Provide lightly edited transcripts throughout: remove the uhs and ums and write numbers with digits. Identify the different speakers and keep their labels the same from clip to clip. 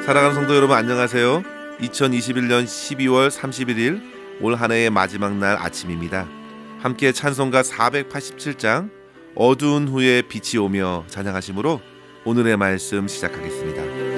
Speaker 1: 사랑하는 성도 여러분, 안녕하세요. 2021년 12월 31일 올 한 해의 마지막 날 아침입니다. 함께 찬송가 487장 어두운 후에 빛이 오며 찬양하심으로 오늘의 말씀 시작하겠습니다.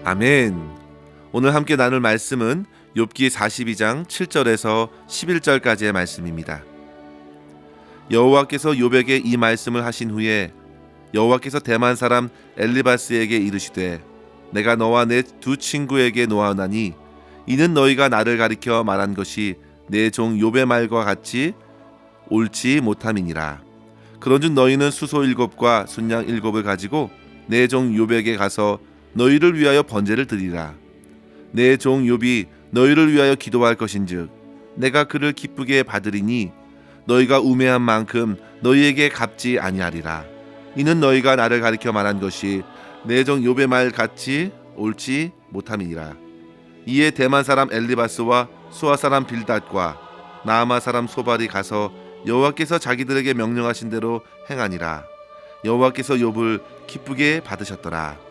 Speaker 1: 아멘. 오늘 함께 나눌 말씀은 욥기 42장 7절에서 11절까지의 말씀입니다. 여호와께서 욥에게 이 말씀을 하신 후에 여호와께서 대만 사람 엘리바스에게 이르시되 내가 너와 내 두 친구에게 노하오나니 이는 너희가 나를 가리켜 말한 것이 내 종 욥의 말과 같이 옳지 못함이니라. 그런즉 너희는 수소 7과 순양 7을 가지고 내 종 욥에게 가서 너희를 위하여 번제를 드리라. 내 종 욥이 너희를 위하여 기도할 것인즉 내가 그를 기쁘게 받으리니 너희가 우매한 만큼 너희에게 갚지 아니하리라. 이는 너희가 나를 가리켜 말한 것이 내 종 욥의 말 같이 옳지 못함이니라. 이에 대만 사람 엘리바스와 수아 사람 빌닷과 나아마 사람 소발이 가서 여호와께서 자기들에게 명령하신 대로 행하니라. 여호와께서 욥을 기쁘게 받으셨더라.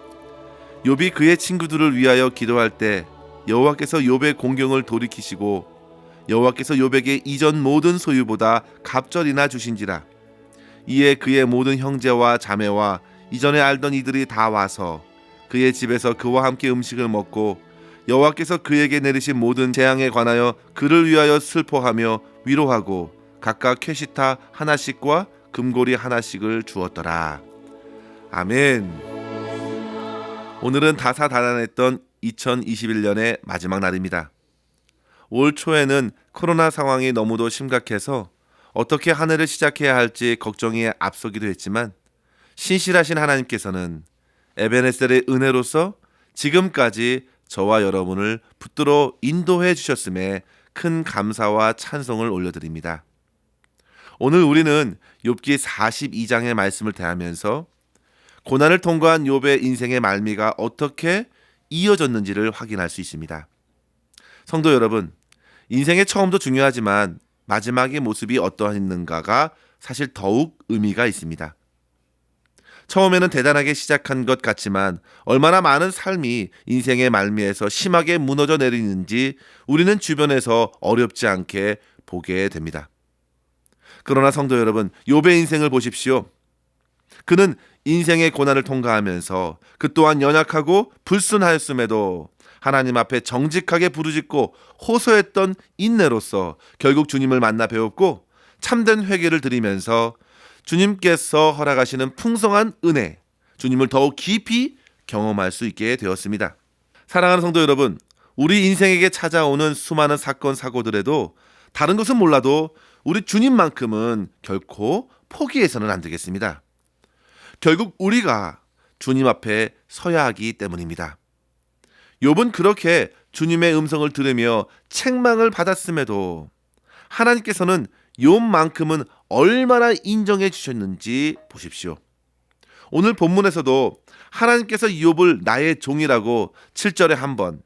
Speaker 1: 욥이 그의 친구들을 위하여 기도할 때 여호와께서 욥의 공경을 돌이키시고 여호와께서 욥에게 이전 모든 소유보다 갑절이나 주신지라. 이에 그의 모든 형제와 자매와 이전에 알던 이들이 다 와서 그의 집에서 그와 함께 음식을 먹고 여호와께서 그에게 내리신 모든 재앙에 관하여 그를 위하여 슬퍼하며 위로하고 각각 쾌시타 하나씩과 금고리 하나씩을 주었더라. 아멘. 오늘은 다사다난했던 2021년의 마지막 날입니다. 올 초에는 코로나 상황이 너무도 심각해서 어떻게 한 해를 시작해야 할지 걱정이 앞서기도 했지만 신실하신 하나님께서는 에베네셀의 은혜로서 지금까지 저와 여러분을 붙들어 인도해 주셨음에 큰 감사와 찬송을 올려드립니다. 오늘 우리는 욥기 42장의 말씀을 대하면서 고난을 통과한 욥의 인생의 말미가 어떻게 이어졌는지를 확인할 수 있습니다. 성도 여러분, 인생의 처음도 중요하지만 마지막의 모습이 어떠했는가가 사실 더욱 의미가 있습니다. 처음에는 대단하게 시작한 것 같지만 얼마나 많은 삶이 인생의 말미에서 심하게 무너져 내리는지 우리는 주변에서 어렵지 않게 보게 됩니다. 그러나 성도 여러분, 욥의 인생을 보십시오. 그는 인생의 고난을 통과하면서 그 또한 연약하고 불순하였음에도 하나님 앞에 정직하게 부르짖고 호소했던 인내로서 결국 주님을 만나 배웠고 참된 회개를 드리면서 주님께서 허락하시는 풍성한 은혜, 주님을 더욱 깊이 경험할 수 있게 되었습니다. 사랑하는 성도 여러분, 우리 인생에게 찾아오는 수많은 사건 사고들에도 다른 것은 몰라도 우리 주님만큼은 결코 포기해서는 안 되겠습니다. 결국 우리가 주님 앞에 서야 하기 때문입니다. 욥은 그렇게 주님의 음성을 들으며 책망을 받았음에도 하나님께서는 욥만큼은 얼마나 인정해 주셨는지 보십시오. 오늘 본문에서도 하나님께서 욥을 나의 종이라고 7절에 한 번,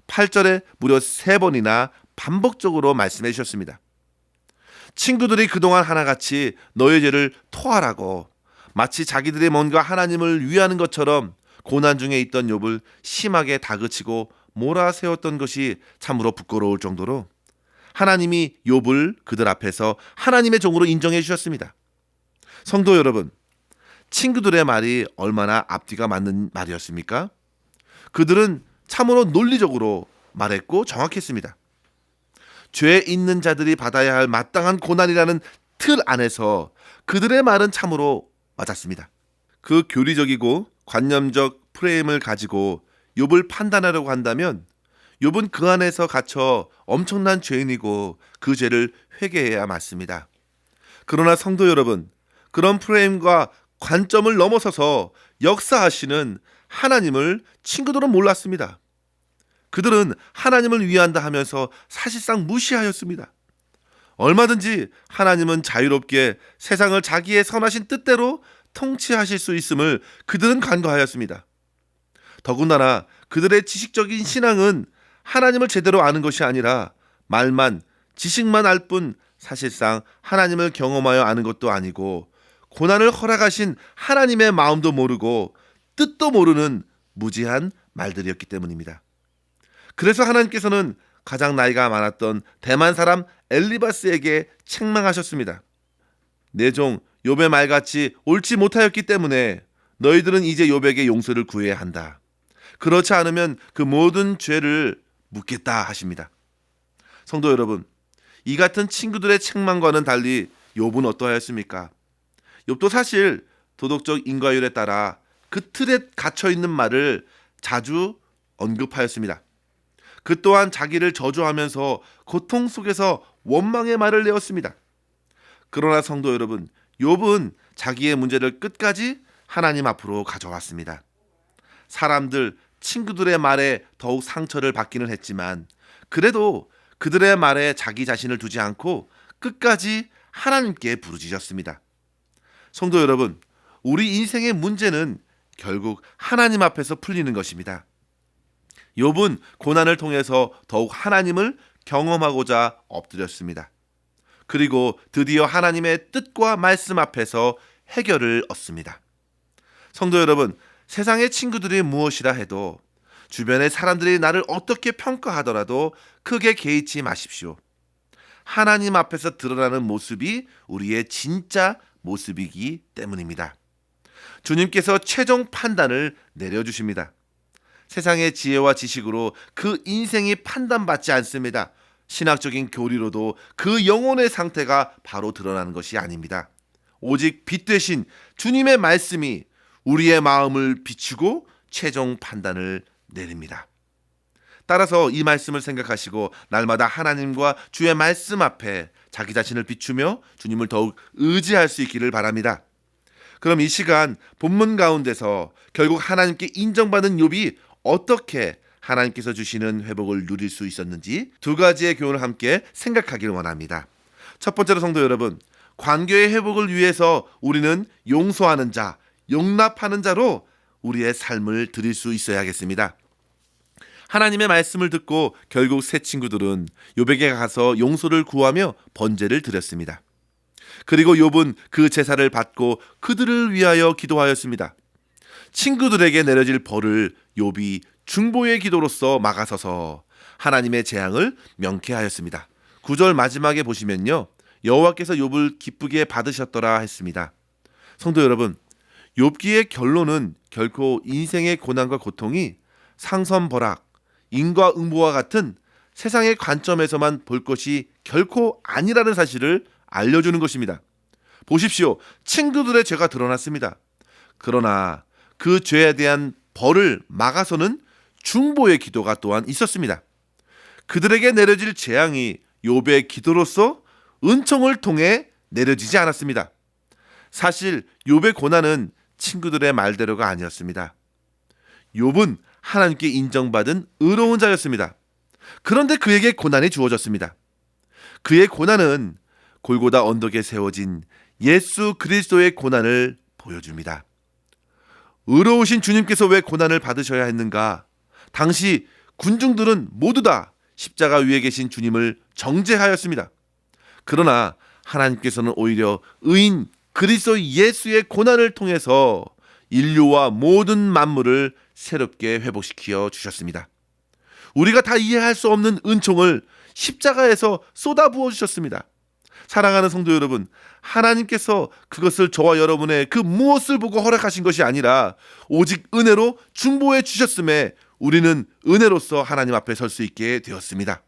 Speaker 1: 8절에 무려 3번이나 반복적으로 말씀해 주셨습니다. 친구들이 그동안 하나같이 너의 죄를 토하라고 마치 자기들이 뭔가 하나님을 위하는 것처럼 고난 중에 있던 욥을 심하게 다그치고 몰아세웠던 것이 참으로 부끄러울 정도로 하나님이 욥을 그들 앞에서 하나님의 종으로 인정해 주셨습니다. 성도 여러분, 친구들의 말이 얼마나 앞뒤가 맞는 말이었습니까? 그들은 참으로 논리적으로 말했고 정확했습니다. 죄 있는 자들이 받아야 할 마땅한 고난이라는 틀 안에서 그들의 말은 참으로 맞았습니다. 그 교리적이고 관념적 프레임을 가지고 욥을 판단하려고 한다면 욥은 그 안에서 갇혀 엄청난 죄인이고 그 죄를 회개해야 맞습니다. 그러나 성도 여러분, 그런 프레임과 관점을 넘어서서 역사하시는 하나님을 친구들은 몰랐습니다. 그들은 하나님을 위한다 하면서 사실상 무시하였습니다. 얼마든지 하나님은 자유롭게 세상을 자기의 선하신 뜻대로 통치하실 수 있음을 그들은 간과하였습니다. 더군다나 그들의 지식적인 신앙은 하나님을 제대로 아는 것이 아니라 말만, 지식만 알 뿐 사실상 하나님을 경험하여 아는 것도 아니고 고난을 허락하신 하나님의 마음도 모르고 뜻도 모르는 무지한 말들이었기 때문입니다. 그래서 하나님께서는 가장 나이가 많았던 대만 사람 엘리바스에게 책망하셨습니다. 내 종 욥의 말같이 옳지 못하였기 때문에 너희들은 이제 욥에게 용서를 구해야 한다. 그렇지 않으면 그 모든 죄를 묻겠다 하십니다. 성도 여러분, 이 같은 친구들의 책망과는 달리 욥은 어떠하였습니까? 욥도 사실 도덕적 인과율에 따라 그 틀에 갇혀있는 말을 자주 언급하였습니다. 그 또한 자기를 저주하면서 고통 속에서 원망의 말을 내었습니다. 그러나 성도 여러분, 욥은 자기의 문제를 끝까지 하나님 앞으로 가져왔습니다. 사람들, 친구들의 말에 더욱 상처를 받기는 했지만 그래도 그들의 말에 자기 자신을 두지 않고 끝까지 하나님께 부르짖었습니다. 성도 여러분, 우리 인생의 문제는 결국 하나님 앞에서 풀리는 것입니다. 욥은 고난을 통해서 더욱 하나님을 경험하고자 엎드렸습니다. 그리고 드디어 하나님의 뜻과 말씀 앞에서 해결을 얻습니다. 성도 여러분, 세상의 친구들이 무엇이라 해도 주변의 사람들이 나를 어떻게 평가하더라도 크게 개의치 마십시오. 하나님 앞에서 드러나는 모습이 우리의 진짜 모습이기 때문입니다. 주님께서 최종 판단을 내려주십니다. 세상의 지혜와 지식으로 그 인생이 판단받지 않습니다. 신학적인 교리로도 그 영혼의 상태가 바로 드러나는 것이 아닙니다. 오직 빛 되신 주님의 말씀이 우리의 마음을 비추고 최종 판단을 내립니다. 따라서 이 말씀을 생각하시고 날마다 하나님과 주의 말씀 앞에 자기 자신을 비추며 주님을 더욱 의지할 수 있기를 바랍니다. 그럼 이 시간 본문 가운데서 결국 하나님께 인정받은 욥이 어떻게 하나님께서 주시는 회복을 누릴 수 있었는지 두 가지의 교훈을 함께 생각하기를 원합니다. 첫 번째로 성도 여러분, 관계의 회복을 위해서 우리는 용서하는 자, 용납하는 자로 우리의 삶을 드릴 수 있어야겠습니다. 하나님의 말씀을 듣고 결국 세 친구들은 욥에게 가서 용서를 구하며 번제를 드렸습니다. 그리고 욥은 그 제사를 받고 그들을 위하여 기도하였습니다. 친구들에게 내려질 벌을 욥이 중보의 기도로서 막아서서 하나님의 재앙을 명쾌하였습니다. 9절 마지막에 보시면요, 여호와께서 욥을 기쁘게 받으셨더라 했습니다. 성도 여러분, 욥기의 결론은 결코 인생의 고난과 고통이 상선벌악, 인과응보와 같은 세상의 관점에서만 볼 것이 결코 아니라는 사실을 알려주는 것입니다. 보십시오. 친구들의 죄가 드러났습니다. 그러나 그 죄에 대한 벌을 막아서는 중보의 기도가 또한 있었습니다. 그들에게 내려질 재앙이 욥의 기도로서 은총을 통해 내려지지 않았습니다. 사실 욥의 고난은 친구들의 말대로가 아니었습니다. 욥은 하나님께 인정받은 의로운 자였습니다. 그런데 그에게 고난이 주어졌습니다. 그의 고난은 골고다 언덕에 세워진 예수 그리스도의 고난을 보여줍니다. 의로우신 주님께서 왜 고난을 받으셔야 했는가? 당시 군중들은 모두 다 십자가 위에 계신 주님을 정죄하였습니다. 그러나 하나님께서는 오히려 의인 그리스도 예수의 고난을 통해서 인류와 모든 만물을 새롭게 회복시켜 주셨습니다. 우리가 다 이해할 수 없는 은총을 십자가에서 쏟아부어 주셨습니다. 사랑하는 성도 여러분, 하나님께서 그것을 저와 여러분의 그 무엇을 보고 허락하신 것이 아니라 오직 은혜로 중보해 주셨음에 우리는 은혜로서 하나님 앞에 설 수 있게 되었습니다.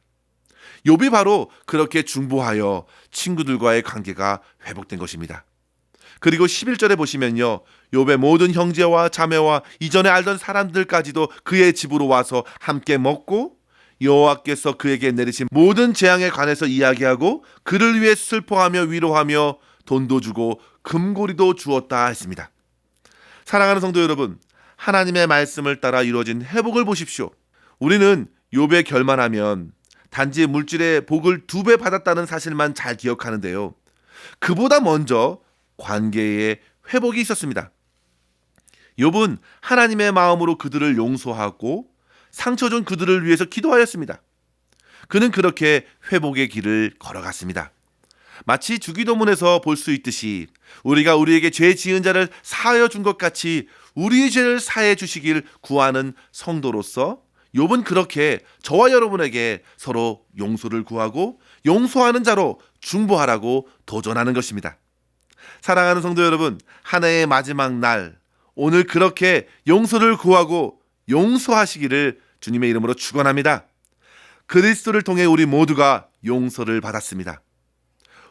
Speaker 1: 욥이 바로 그렇게 중보하여 친구들과의 관계가 회복된 것입니다. 그리고 11절에 보시면요, 욥의 모든 형제와 자매와 이전에 알던 사람들까지도 그의 집으로 와서 함께 먹고 여호와께서 그에게 내리신 모든 재앙에 관해서 이야기하고 그를 위해 슬퍼하며 위로하며 돈도 주고 금고리도 주었다 했습니다. 사랑하는 성도 여러분, 하나님의 말씀을 따라 이루어진 회복을 보십시오. 우리는 욥의 결말하면 단지 물질의 복을 2배 받았다는 사실만 잘 기억하는데요, 그보다 먼저 관계의 회복이 있었습니다. 욥은 하나님의 마음으로 그들을 용서하고 상처 준 그들을 위해서 기도하였습니다. 그는 그렇게 회복의 길을 걸어갔습니다. 마치 주기도문에서 볼 수 있듯이 우리가 우리에게 죄 지은 자를 사하여 준 것 같이 우리의 죄를 사해 주시길 구하는 성도로서 욥은 그렇게 저와 여러분에게 서로 용서를 구하고 용서하는 자로 중보하라고 도전하는 것입니다. 사랑하는 성도 여러분, 한 해의 마지막 날, 오늘 그렇게 용서를 구하고 용서하시기를 주님의 이름으로 축원합니다. 그리스도를 통해 우리 모두가 용서를 받았습니다.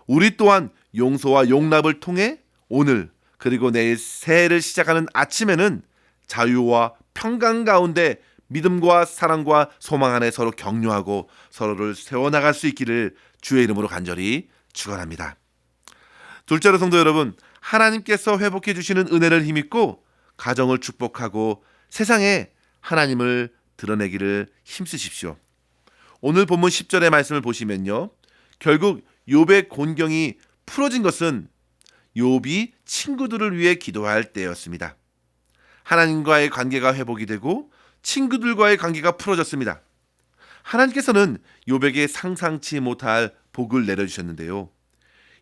Speaker 1: 우리 또한 용서와 용납을 통해 오늘 그리고 내일 새해를 시작하는 아침에는 자유와 평강 가운데 믿음과 사랑과 소망 안에 서로 격려하고 서로를 세워나갈 수 있기를 주의 이름으로 간절히 축원합니다. 둘째로 성도 여러분, 하나님께서 회복해 주시는 은혜를 힘입고 가정을 축복하고 세상에 하나님을 드러내기를 힘쓰십시오. 오늘 본문 10절의 말씀을 보시면요, 결국 욥의 곤경이 풀어진 것은 욥이 친구들을 위해 기도할 때였습니다. 하나님과의 관계가 회복이 되고 친구들과의 관계가 풀어졌습니다. 하나님께서는 욥에게 상상치 못할 복을 내려주셨는데요,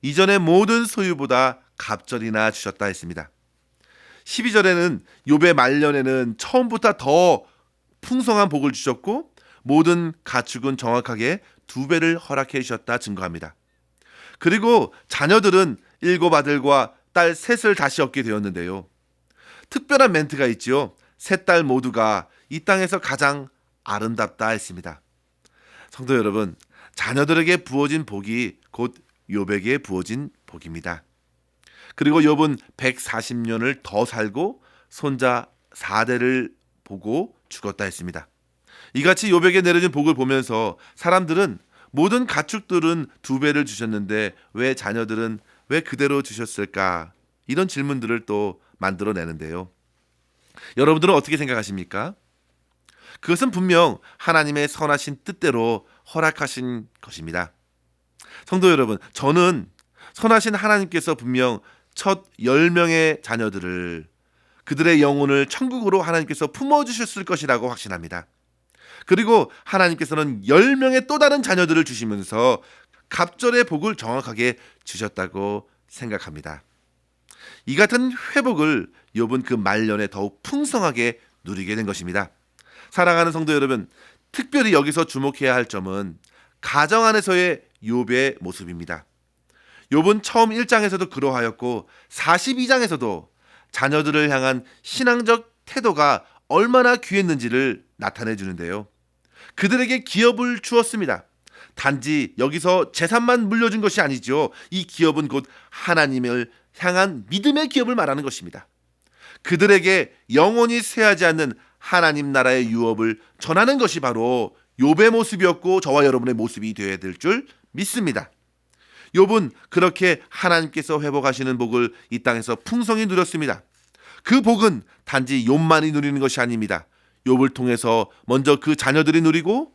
Speaker 1: 이전의 모든 소유보다 갑절이나 주셨다 했습니다. 12절에는 욥의 말년에는 처음부터 더 풍성한 복을 주셨고 모든 가축은 정확하게 2배를 허락해 주셨다 증거합니다. 그리고 자녀들은 7 아들과 딸 셋을 다시 얻게 되었는데요, 특별한 멘트가 있지요. 3딸 모두가 이 땅에서 가장 아름답다 했습니다. 성도 여러분, 자녀들에게 부어진 복이 곧 욥에게 부어진 복입니다. 그리고 욥은 140년을 더 살고 손자 4대를 보고 죽었다 했습니다. 이같이 욥에게 내려진 복을 보면서 사람들은 모든 가축들은 2배를 주셨는데 왜 자녀들은 왜 그대로 주셨을까? 이런 질문들을 또 만들어내는데요. 여러분들은 어떻게 생각하십니까? 그것은 분명 하나님의 선하신 뜻대로 허락하신 것입니다. 성도 여러분, 저는 선하신 하나님께서 분명 첫 10명의 자녀들을, 그들의 영혼을 천국으로 하나님께서 품어주셨을 것이라고 확신합니다. 그리고 하나님께서는 10명의 또 다른 자녀들을 주시면서 갑절의 복을 정확하게 주셨다고 생각합니다. 이 같은 회복을 욥은 그 말년에 더욱 풍성하게 누리게 된 것입니다. 사랑하는 성도 여러분, 특별히 여기서 주목해야 할 점은 가정 안에서의 욥의 모습입니다. 욥은 처음 1장에서도 그러하였고 42장에서도 자녀들을 향한 신앙적 태도가 얼마나 귀했는지를 나타내 주는데요. 그들에게 기업을 주었습니다. 단지 여기서 재산만 물려준 것이 아니죠. 이 기업은 곧 하나님을 향한 믿음의 기업을 말하는 것입니다. 그들에게 영원히 쇠하지 않는 하나님 나라의 유업을 전하는 것이 바로 욥의 모습이었고 저와 여러분의 모습이 되어야 될 줄 믿습니다. 욥은 그렇게 하나님께서 회복하시는 복을 이 땅에서 풍성히 누렸습니다. 그 복은 단지 욥만이 누리는 것이 아닙니다. 욥을 통해서 먼저 그 자녀들이 누리고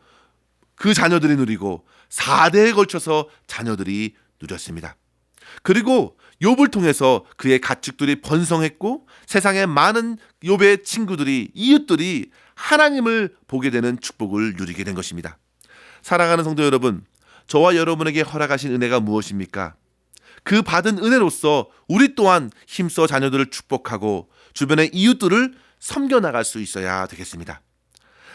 Speaker 1: 4대에 걸쳐서 자녀들이 누렸습니다. 그리고 욥을 통해서 그의 가축들이 번성했고 세상의 많은 욥의 친구들이, 이웃들이 하나님을 보게 되는 축복을 누리게 된 것입니다. 사랑하는 성도 여러분, 저와 여러분에게 허락하신 은혜가 무엇입니까? 그 받은 은혜로서 우리 또한 힘써 자녀들을 축복하고 주변의 이웃들을 섬겨나갈 수 있어야 되겠습니다.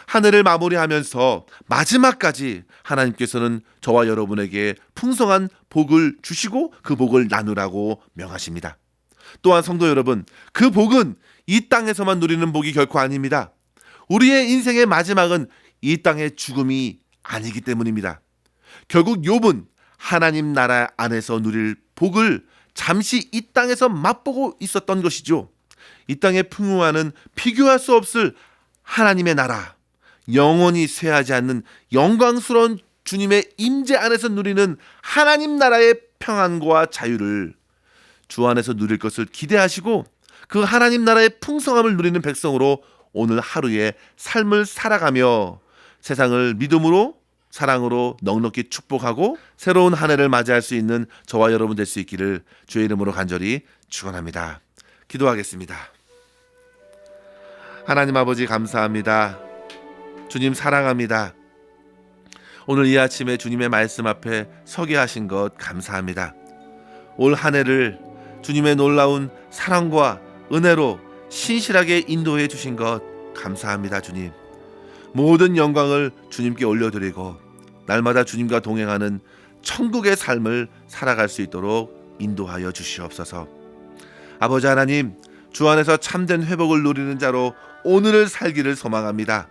Speaker 1: 한 해를 마무리하면서 마지막까지 하나님께서는 저와 여러분에게 풍성한 복을 주시고 그 복을 나누라고 명하십니다. 또한 성도 여러분, 그 복은 이 땅에서만 누리는 복이 결코 아닙니다. 우리의 인생의 마지막은 이 땅의 죽음이 아니기 때문입니다. 결국 욥은 하나님 나라 안에서 누릴 복을 잠시 이 땅에서 맛보고 있었던 것이죠. 이 땅의 풍요와는 비교할 수 없을 하나님의 나라, 영원히 쇠하지 않는 영광스러운 주님의 임재 안에서 누리는 하나님 나라의 평안과 자유를 주 안에서 누릴 것을 기대하시고 그 하나님 나라의 풍성함을 누리는 백성으로 오늘 하루의 삶을 살아가며 세상을 믿음으로 사랑으로 넉넉히 축복하고 새로운 한 해를 맞이할 수 있는 저와 여러분 될 수 있기를 주의 이름으로 간절히 축원합니다. 기도하겠습니다. 하나님 아버지 감사합니다. 주님 사랑합니다. 오늘 이 아침에 주님의 말씀 앞에 서게 하신 것 감사합니다. 올 한 해를 주님의 놀라운 사랑과 은혜로 신실하게 인도해 주신 것 감사합니다. 주님, 모든 영광을 주님께 올려드리고 날마다 주님과 동행하는 천국의 삶을 살아갈 수 있도록 인도하여 주시옵소서. 아버지 하나님, 주 안에서 참된 회복을 누리는 자로 오늘을 살기를 소망합니다.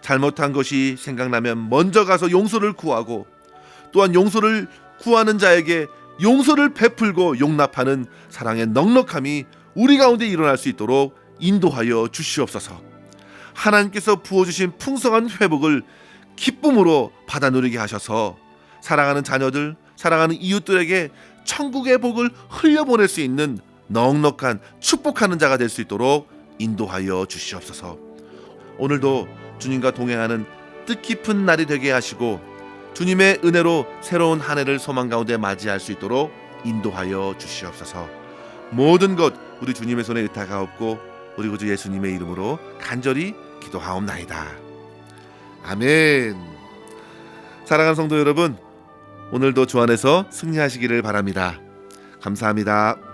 Speaker 1: 잘못한 것이 생각나면 먼저 가서 용서를 구하고 또한 용서를 구하는 자에게 용서를 베풀고 용납하는 사랑의 넉넉함이 우리 가운데 일어날 수 있도록 인도하여 주시옵소서. 하나님께서 부어주신 풍성한 회복을 기쁨으로 받아 누리게 하셔서 사랑하는 자녀들, 사랑하는 이웃들에게 천국의 복을 흘려보낼 수 있는 넉넉한 축복하는 자가 될 수 있도록 인도하여 주시옵소서. 오늘도 주님과 동행하는 뜻깊은 날이 되게 하시고 주님의 은혜로 새로운 한 해를 소망 가운데 맞이할 수 있도록 인도하여 주시옵소서. 모든 것 우리 주님의 손에 의탁하옵고 우리 구주 예수님의 이름으로 간절히 기도하옵나이다. 아멘. 사랑하는 성도 여러분, 오늘도 주 안에서 승리하시기를 바랍니다. 감사합니다.